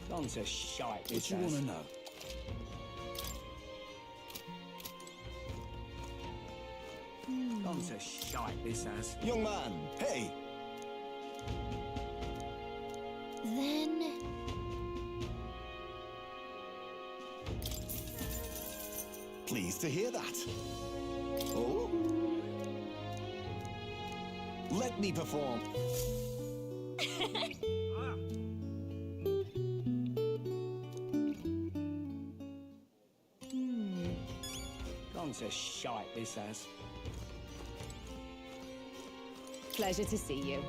Gone to shite, What you want to know? Gone to shite, this has. Young man, hey! Then... Pleased to hear that. Oh? Let me perform. Gone to shite, this has. Pleasure to see you.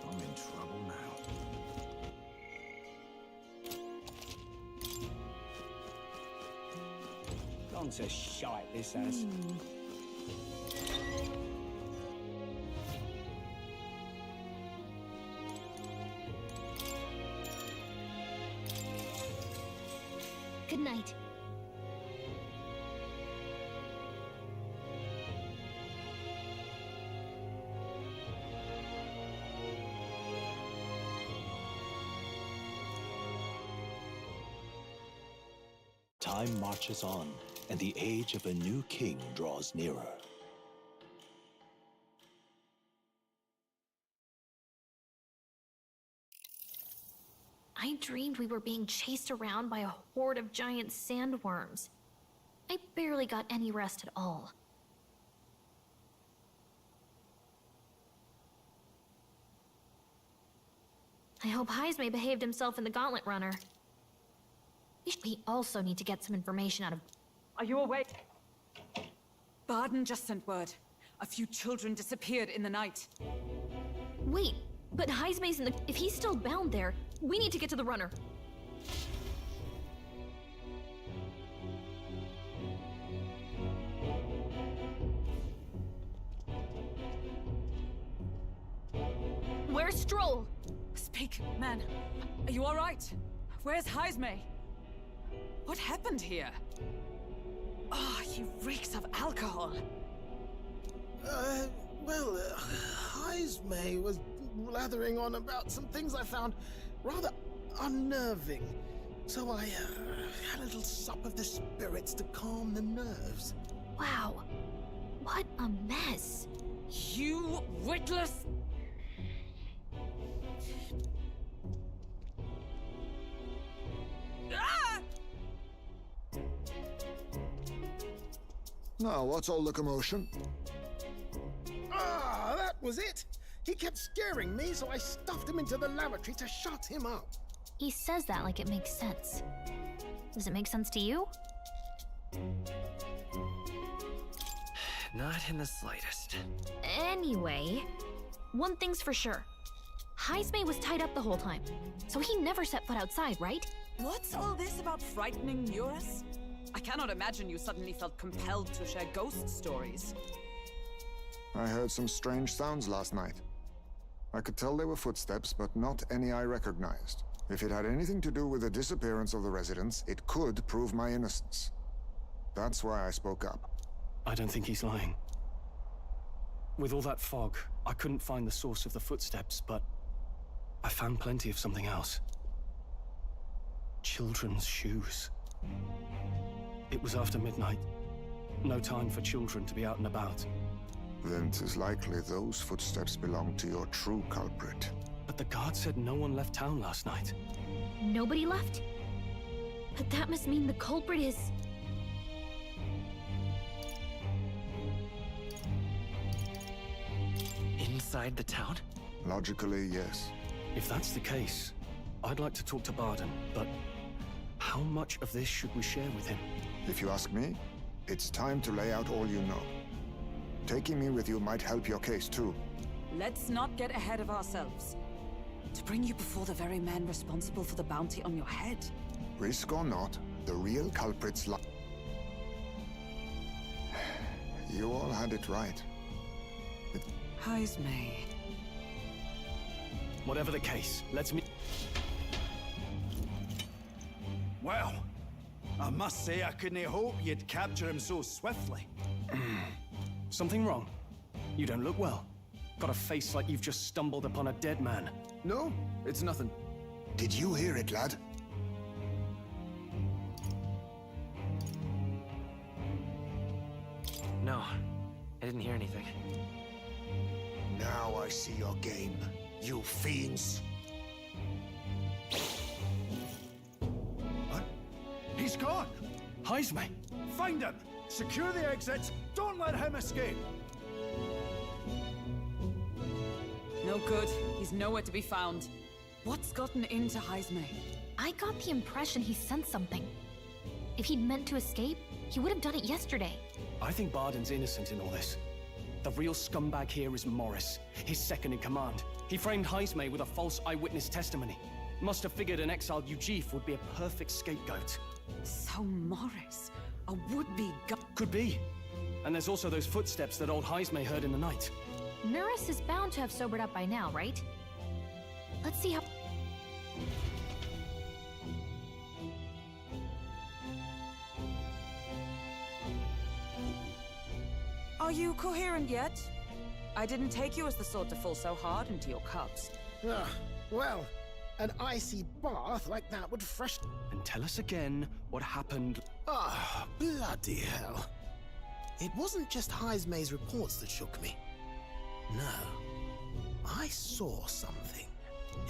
I'm in trouble now. Gone to shite, this has. Good night. Time marches on, and the age of a new king draws nearer. I dreamed we were being chased around by a horde of giant sandworms. I barely got any rest at all. I hope Heisme behaved himself in the Gauntlet Runner. We also need to get some information out of... Are you awake? Baden just sent word. A few children disappeared in the night. Wait, but Heisme's in the... If he's still bound there, we need to get to the runner. Where's Stroll? Speak, man. Are you all right? Where's Heisme? What happened here? Oh, he reeks of alcohol. Heisme was blathering on about some things I found rather unnerving. So I had a little sup of the spirits to calm the nerves. Wow. What a mess. You witless... Ah! Now, what's all the commotion? Ah, that was it! He kept scaring me, so I stuffed him into the lavatory to shut him up. He says that like it makes sense. Does it make sense to you? Not in the slightest. Anyway, one thing's for sure. Heisme was tied up the whole time, so he never set foot outside, right? What's all this about frightening Eurus? I cannot imagine you suddenly felt compelled to share ghost stories. I heard some strange sounds last night. I could tell they were footsteps, but not any I recognized. If it had anything to do with the disappearance of the residents, it could prove my innocence. That's why I spoke up. I don't think he's lying. With all that fog, I couldn't find the source of the footsteps, but I found plenty of something else. Children's shoes. It was after midnight. No time for children to be out and about. Then 'tis likely those footsteps belong to your true culprit. But the guard said no one left town last night. Nobody left? But that must mean the culprit is... Inside the town? Logically, yes. If that's the case, I'd like to talk to Barden, but how much of this should we share with him? If you ask me, it's time to lay out all you know. Taking me with you might help your case, too. Let's not get ahead of ourselves. To bring you before the very man responsible for the bounty on your head. Risk or not, the real culprit's lie. You all had it right. Heisme. Whatever the case, let's meet. Well, I must say I couldn't hope you'd capture him so swiftly. Something wrong? You don't look well. Got a face like you've just stumbled upon a dead man. No, it's nothing. Did you hear it, lad? No, I didn't hear anything. Now I see your game, you fiends. What? He's gone! Heisme! Find him! Secure the exits! Don't let him escape! No good. He's nowhere to be found. What's gotten into Heisme? I got the impression he sensed something. If he'd meant to escape, he would have done it yesterday. I think Barden's innocent in all this. The real scumbag here is Morris, his second in command. He framed Heisme with a false eyewitness testimony. Must have figured an exiled Ujif would be a perfect scapegoat. So Morris, a would-be Could be. And there's also those footsteps that old Heisme heard in the night. Nurus is bound to have sobered up by now, right? Let's see how... Are you coherent yet? I didn't take you as the sort to fall so hard into your cups. Ah, well, an icy bath like that would fresh... And tell us again what happened. Ah, bloody hell. It wasn't just Heisme's reports that shook me. No. I saw something.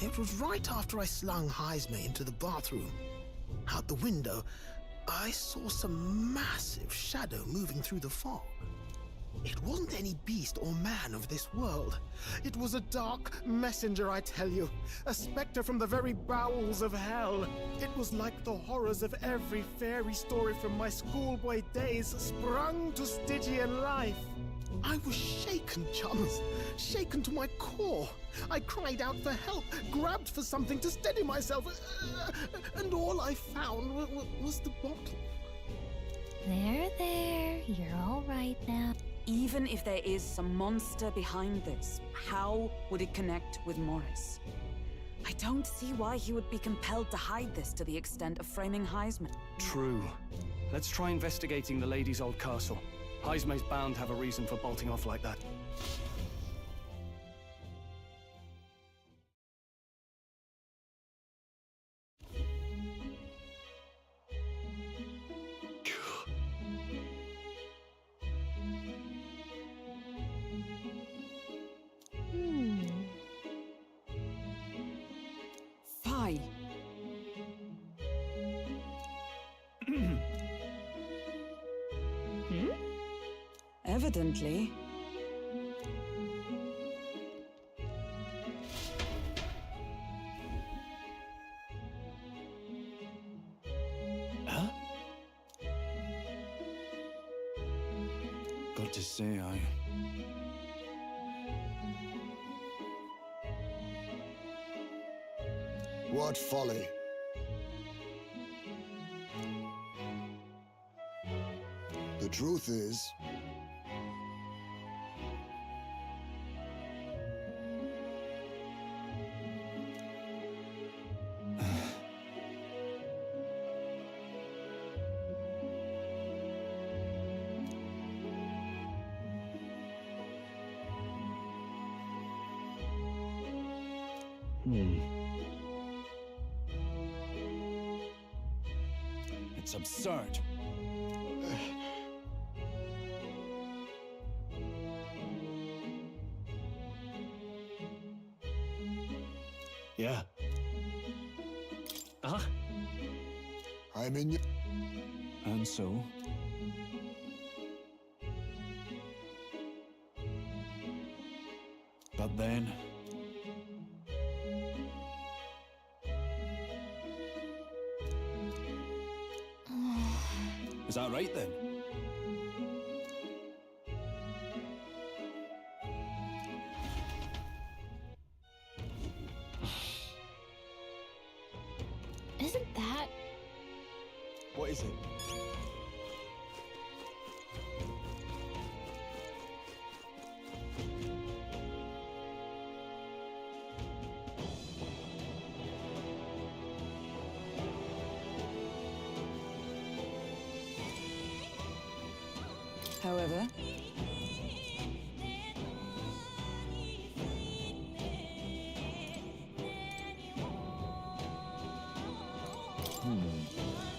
It was right after I slung Heisme into the bathroom. Out the window, I saw some massive shadow moving through the fog. It wasn't any beast or man of this world. It was a dark messenger, I tell you. A specter from the very bowels of hell. It was like the horrors of every fairy story from my schoolboy days sprung to Stygian life. I was shaken, chums. Shaken to my core. I cried out for help, grabbed for something to steady myself, and all I found was the bottle. There. You're all right now. Even if there is some monster behind this, how would it connect with Morris? I don't see why he would be compelled to hide this to the extent of framing Heisman. True. Let's try investigating the lady's old castle. Heisme's bound to have a reason for bolting off like that. Fie. Evidently. Huh? Got to say, What folly. The truth is, it's absurd. Yeah. Uh-huh. I'm in your... And so? But then... Is that right then? Isn't that... What is it? However,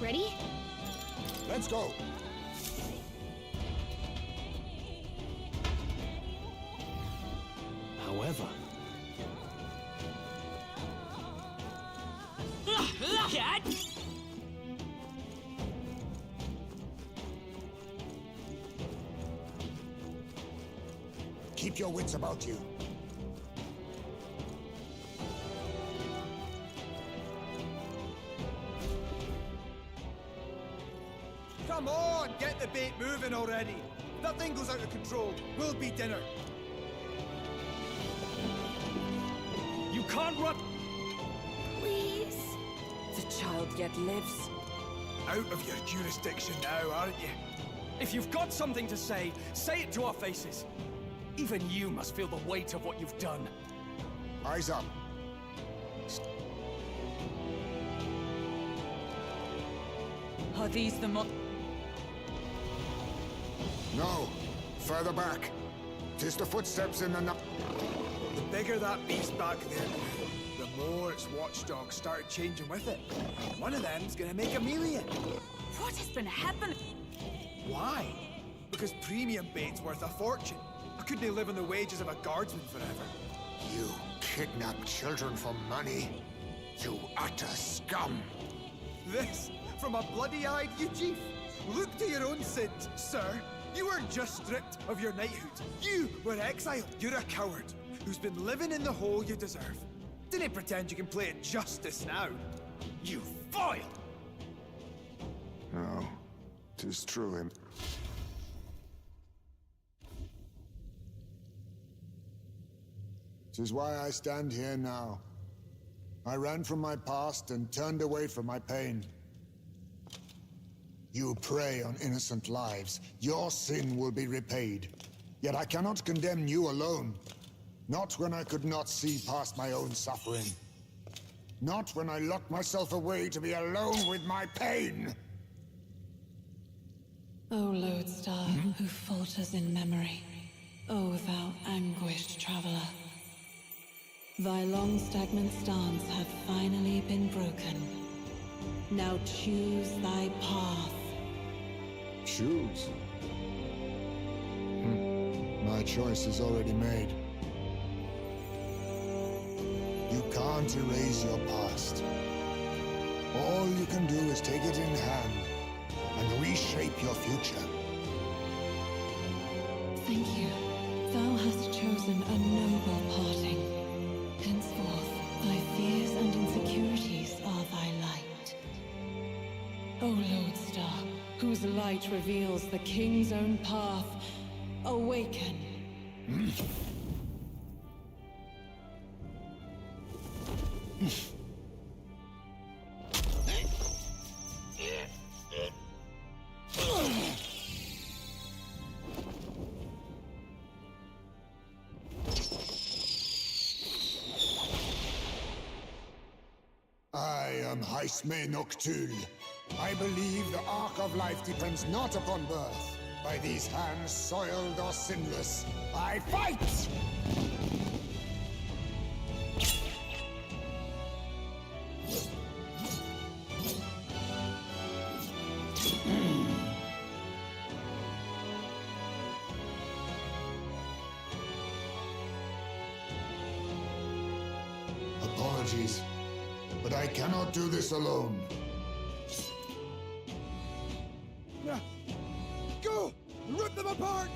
Ready? Let's go. However, Keep your wits about you. Come on, get the bait moving already. If that thing goes out of control, we'll be dinner. You can't run. Please. the child yet lives. Out of your jurisdiction now, aren't you? If you've got something to say it to our faces. Even you must feel the weight of what you've done. Eyes up. Are these the No. Further back. 'Tis the footsteps in the night. The bigger that beast back there, the more its watchdogs start changing with it. One of them's gonna make a million. What has been happening? Why? Because premium bait's worth a fortune. I couldn't live on the wages of a guardsman forever. You kidnap children for money. You utter scum. This from a bloody-eyed Eugene. Look to your own sins, sir. You weren't just stripped of your knighthood. You were exiled. You're a coward who's been living in the hole you deserve. Didn't pretend you can play at justice now. You foil! No. 'Tis true him. 'Tis why I stand here now. I ran from my past and turned away from my pain. You prey on innocent lives. Your sin will be repaid. Yet I cannot condemn you alone. Not when I could not see past my own suffering. Not when I locked myself away to be alone with my pain. O lodestar who falters in memory, O thou anguished traveler. Thy long stagnant stance hath finally been broken. Now choose thy path. Choose? My choice is already made. You can't erase your past. All you can do is take it in hand and reshape your future. Thank you. Thou hast chosen a noble parting. Henceforth, thy fears and insecurities are thy light. O Lodestar, whose light reveals the king's own path, awaken. I am Haisme Noctul. I believe the Ark of Life depends not upon birth. By these hands, soiled or sinless, I fight! Apologies, but I cannot do this alone. Go! Rip them apart!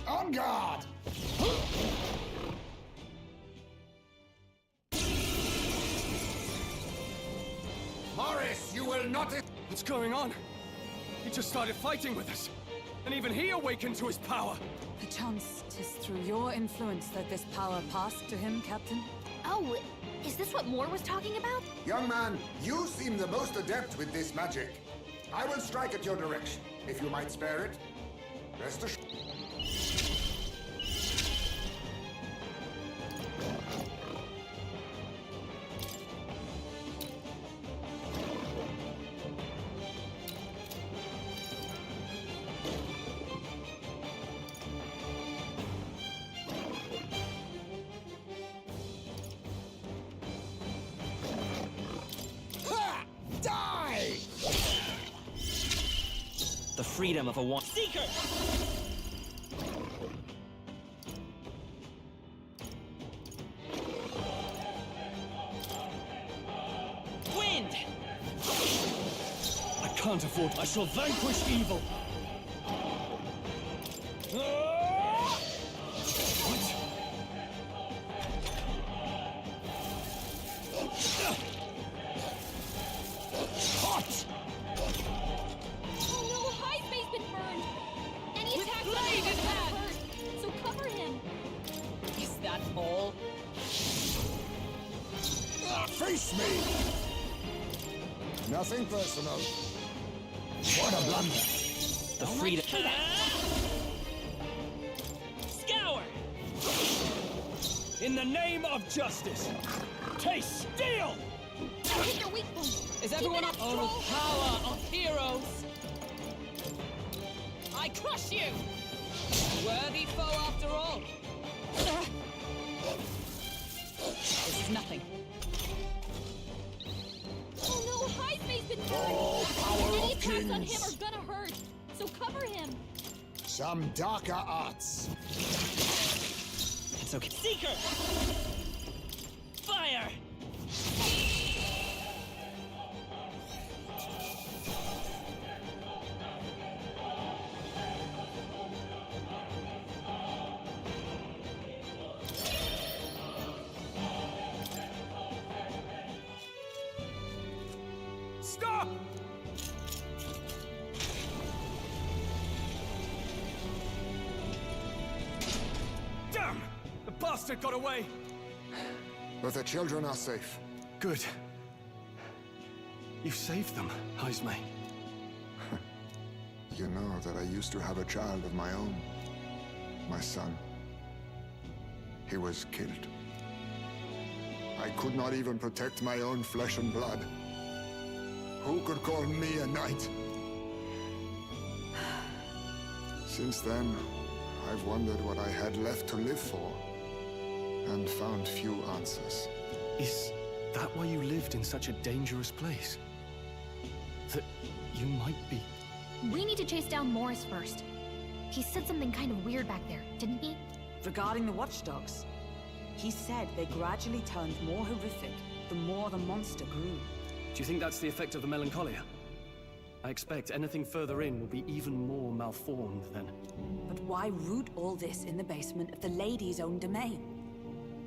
On guard! Morris, you will not... What's going on? He just started fighting with us. And even he awakened to his power. Perchance 'tis through your influence that this power passed to him, Captain? Oh, is this what Moore was talking about? Young man, you seem the most adept with this magic. I will strike at your direction, if you might spare it. Rest assured. Die! The freedom of a one seeker. Wind. I can't afford. I shall vanquish evil. Face me! Nothing personal. What a blunder. The freedom. Scour. In the name of justice, taste steel! Hit your weak point. Is everyone up? Oh, Power of heroes! I crush you! Worthy foe after all. This is nothing. Oh no, Highface's been burned! Oh, power Any of attacks on him kings! are gonna hurt, so cover him! Some darker arts. It's okay. Seeker. Fire. Stop! Damn! The bastard got away! But the children are safe. Good. You saved them, Haisme. You know that I used to have a child of my own. My son. He was killed. I could not even protect my own flesh and blood. Who could call me a knight? Since then, I've wondered what I had left to live for, and found few answers. Is that why you lived in such a dangerous place? That you might be... We need to chase down Morris first. He said something kind of weird back there, didn't he? Regarding the watchdogs, he said they gradually turned more horrific the more the monster grew. Do you think that's the effect of the melancholia? I expect anything further in will be even more malformed then. But why root all this in the basement of the lady's own domain?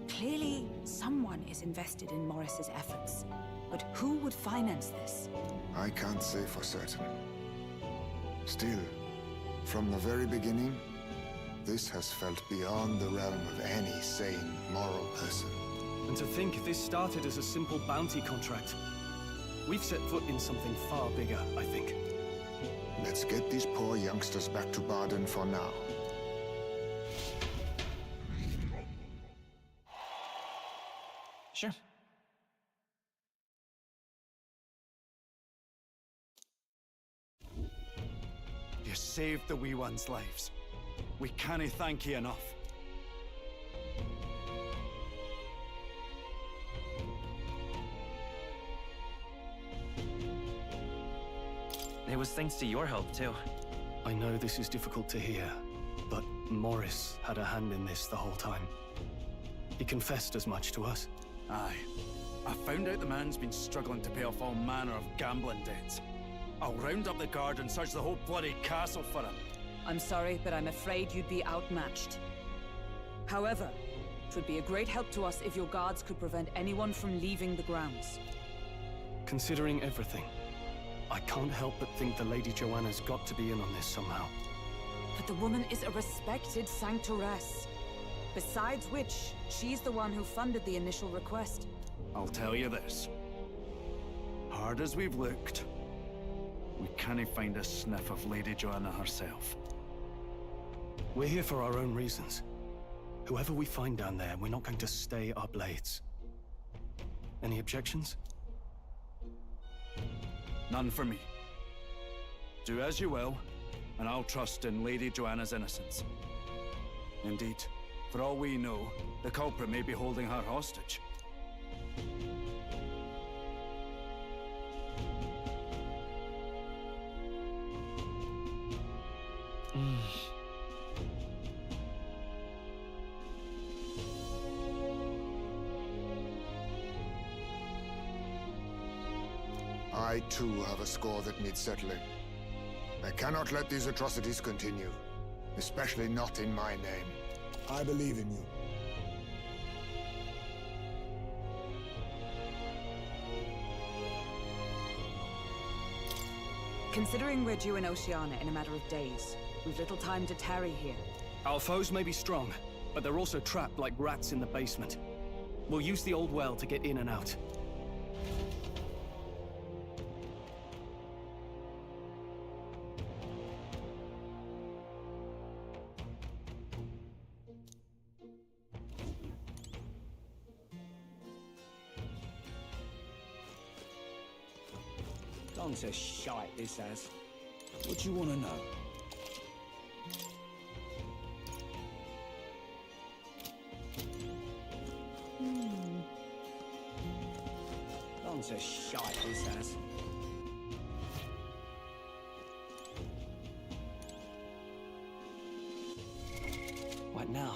Clearly, someone is invested in Morris's efforts. But who would finance this? I can't say for certain. Still, from the very beginning, this has felt beyond the realm of any sane, moral person. And to think this started as a simple bounty contract. We've set foot in something far bigger, I think. Let's get these poor youngsters back to Baden for now. Sure. You saved the wee ones' lives. We can't thank you enough. It was thanks to your help, too. I know this is difficult to hear, but Morris had a hand in this the whole time. He confessed as much to us. Aye. I found out the man's been struggling to pay off all manner of gambling debts. I'll round up the guard and search the whole bloody castle for him. I'm sorry, but I'm afraid you'd be outmatched. However, it would be a great help to us if your guards could prevent anyone from leaving the grounds. Considering everything, I can't help but think the Lady Joanna's got to be in on this somehow. But the woman is a respected sanctoress. Besides which, she's the one who funded the initial request. I'll tell you this. Hard as we've looked, we can't find a sniff of Lady Joanna herself. We're here for our own reasons. Whoever we find down there, we're not going to stay our blades. Any objections? None for me. Do as you will, and I'll trust in Lady Joanna's innocence. Indeed, for all we know, the culprit may be holding her hostage. I too have a score that needs settling. I cannot let these atrocities continue, especially not in my name. I believe in you. Considering we're due in Oceania in a matter of days, we've little time to tarry here. Our foes may be strong, but they're also trapped like rats in the basement. We'll use the old well to get in and out. Don's a shite, this has. What do you want to know? Don's a shite, this has. What now?